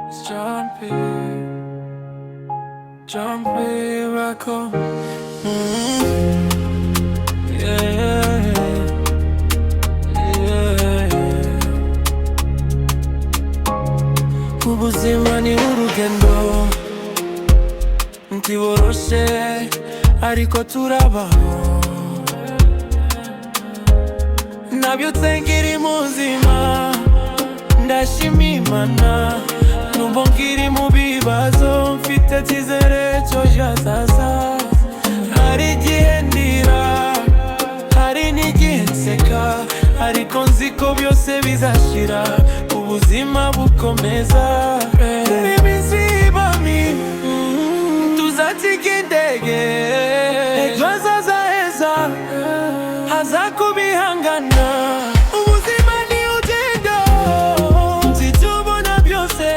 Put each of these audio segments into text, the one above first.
It's Jumpy record. Yeah, ubuzima ni urugendo ntiworoshe ariko turabaho. Nabyutse nkiri muzima ndashima Imana, nubwo nkiri mu bibazo mfite icyizere cy'ejo hazaza. Hari igihe ndira, hari n'igihe nseka, ariko nzi ko byose bizashira, ubuzima bukomeza. Iminsi iba mibi tuzatega indege, ejo hazaza heza haza kubihangana. Ubuzima ni urugendo ntitubona byose,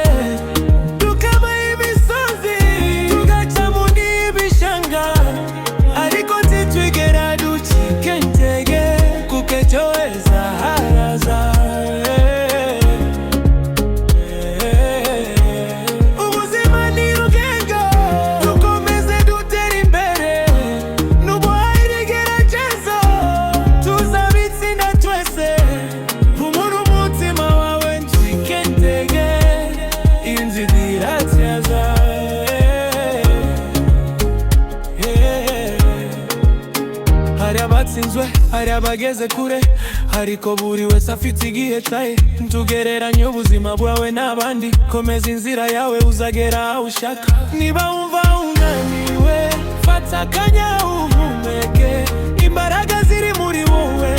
tukaba imisozi tugaca mu n'ibishanga, ariko ntitwigera ducika intege kuko ejo heza haraza. Ubuzima ni urugendo dukomeze dutere imbere, nubwo hari igeragezo tuzabitsinda twese. Humura umutima wawe ncike intege, inzira iratyaza. Hari abatsinzwe, hari abageze kure, ariko buri wese afite igihe cyaye. Ntugereranye ubuzima bwawe n'abandi, komeza inzira yawe uzagera aho ushaka. Niba wumva unaniwe fata akanya uhumeke, imbaraga ziri muri wowe